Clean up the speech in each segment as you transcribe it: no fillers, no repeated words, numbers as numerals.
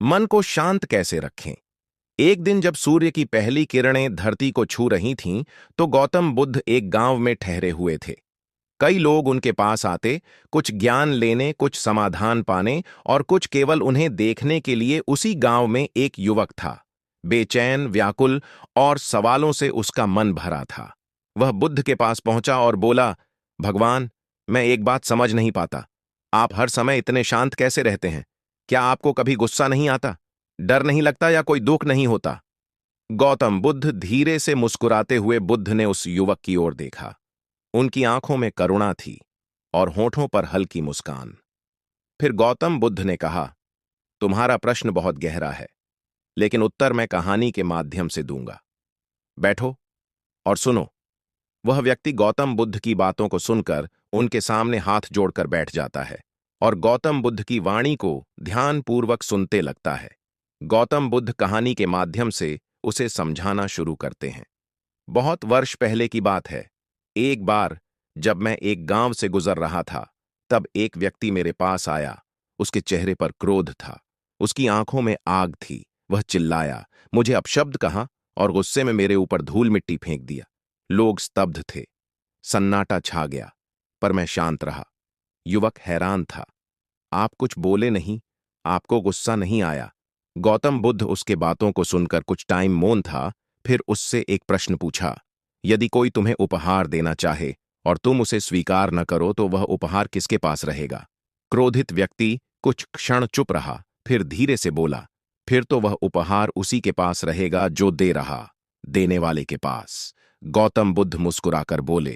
मन को शांत कैसे रखें। एक दिन जब सूर्य की पहली किरणें धरती को छू रही थीं, तो गौतम बुद्ध एक गांव में ठहरे हुए थे। कई लोग उनके पास आते, कुछ ज्ञान लेने, कुछ समाधान पाने और कुछ केवल उन्हें देखने के लिए। उसी गांव में एक युवक था, बेचैन, व्याकुल और सवालों से उसका मन भरा था। वह बुद्ध के पास पहुंचा और बोला, भगवान, मैं एक बात समझ नहीं पाता। आप हर समय इतने शांत कैसे रहते हैं? क्या आपको कभी गुस्सा नहीं आता, डर नहीं लगता या कोई दुख नहीं होता? गौतम बुद्ध धीरे से मुस्कुराते हुए बुद्ध ने उस युवक की ओर देखा। उनकी आंखों में करुणा थी और होठों पर हल्की मुस्कान। फिर गौतम बुद्ध ने कहा, तुम्हारा प्रश्न बहुत गहरा है, लेकिन उत्तर मैं कहानी के माध्यम से दूंगा। बैठो और सुनो। वह व्यक्ति गौतम बुद्ध की बातों को सुनकर उनके सामने हाथ जोड़कर बैठ जाता है और गौतम बुद्ध की वाणी को ध्यानपूर्वक सुनते लगता है। गौतम बुद्ध कहानी के माध्यम से उसे समझाना शुरू करते हैं। बहुत वर्ष पहले की बात है। एक बार जब मैं एक गांव से गुजर रहा था, तब एक व्यक्ति मेरे पास आया। उसके चेहरे पर क्रोध था, उसकी आंखों में आग थी। वह चिल्लाया, मुझे अपशब्द कहा और गुस्से में मेरे ऊपर धूल मिट्टी फेंक दिया। लोग स्तब्ध थे, सन्नाटा छा गया, पर मैं शांत रहा। युवक हैरान था। आप कुछ बोले नहीं, आपको गुस्सा नहीं आया? गौतम बुद्ध उसके बातों को सुनकर कुछ टाइम मौन था, फिर उससे एक प्रश्न पूछा, यदि कोई तुम्हें उपहार देना चाहे और तुम उसे स्वीकार न करो, तो वह उपहार किसके पास रहेगा? क्रोधित व्यक्ति कुछ क्षण चुप रहा, फिर धीरे से बोला, फिर तो वह उपहार उसी के पास रहेगा जो दे रहा, देने वाले के पास। गौतम बुद्ध मुस्कुराकर बोले,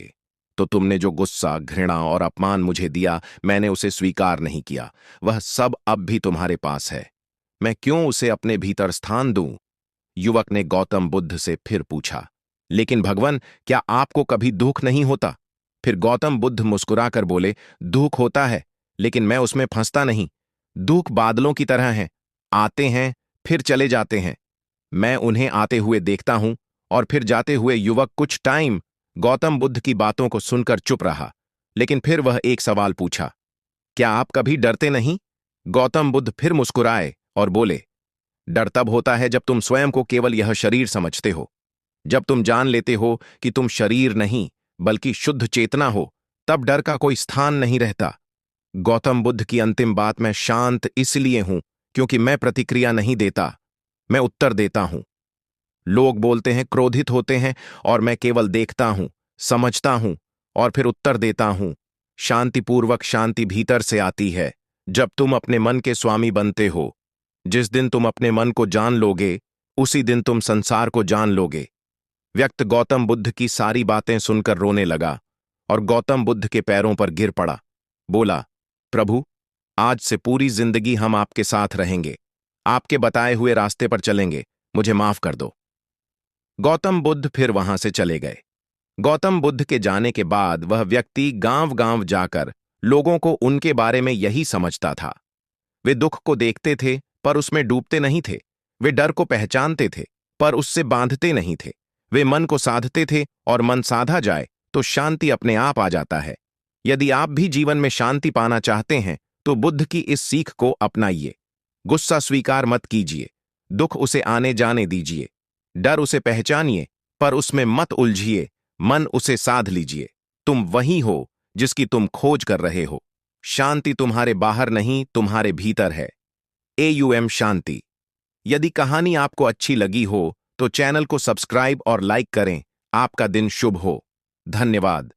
तो तुमने जो गुस्सा, घृणा और अपमान मुझे दिया, मैंने उसे स्वीकार नहीं किया। वह सब अब भी तुम्हारे पास है। मैं क्यों उसे अपने भीतर स्थान दूं? युवक ने गौतम बुद्ध से फिर पूछा, लेकिन भगवान, क्या आपको कभी दुख नहीं होता? फिर गौतम बुद्ध मुस्कुराकर बोले, दुख होता है, लेकिन मैं उसमें फंसता नहीं। दुख बादलों की तरह हैं, आते हैं फिर चले जाते हैं। मैं उन्हें आते हुए देखता हूं और फिर जाते हुए। युवक कुछ टाइम गौतम बुद्ध की बातों को सुनकर चुप रहा, लेकिन फिर वह एक सवाल पूछा, क्या आप कभी डरते नहीं? गौतम बुद्ध फिर मुस्कुराए और बोले, डर तब होता है जब तुम स्वयं को केवल यह शरीर समझते हो। जब तुम जान लेते हो कि तुम शरीर नहीं बल्कि शुद्ध चेतना हो, तब डर का कोई स्थान नहीं रहता। गौतम बुद्ध की अंतिम बात, मैं शांत इसलिए हूं क्योंकि मैं प्रतिक्रिया नहीं देता, मैं उत्तर देता हूं। लोग बोलते हैं, क्रोधित होते हैं, और मैं केवल देखता हूं, समझता हूं और फिर उत्तर देता हूं। शांतिपूर्वक शांति भीतर से आती है जब तुम अपने मन के स्वामी बनते हो। जिस दिन तुम अपने मन को जान लोगे, उसी दिन तुम संसार को जान लोगे। व्यक्त गौतम बुद्ध की सारी बातें सुनकर रोने लगा और गौतम बुद्ध के पैरों पर गिर पड़ा। बोला, प्रभु, आज से पूरी जिंदगी हम आपके साथ रहेंगे, आपके बताए हुए रास्ते पर चलेंगे, मुझे माफ कर दो। गौतम बुद्ध फिर वहां से चले गए। गौतम बुद्ध के जाने के बाद वह व्यक्ति गांव-गांव जाकर लोगों को उनके बारे में यही समझता था। वे दुख को देखते थे पर उसमें डूबते नहीं थे। वे डर को पहचानते थे पर उससे बांधते नहीं थे। वे मन को साधते थे और मन साधा जाए तो शांति अपने आप आ जाता है। यदि आप भी जीवन में शांति पाना चाहते हैं तो बुद्ध की इस सीख को अपनाइए। गुस्सा स्वीकार मत कीजिए, दुख उसे आने जाने दीजिए। डर उसे पहचानिए पर उसमें मत उलझिए, मन उसे साध लीजिए। तुम वही हो जिसकी तुम खोज कर रहे हो। शांति तुम्हारे बाहर नहीं, तुम्हारे भीतर है। AUM शांति। यदि कहानी आपको अच्छी लगी हो तो चैनल को सब्सक्राइब और लाइक करें। आपका दिन शुभ हो। धन्यवाद।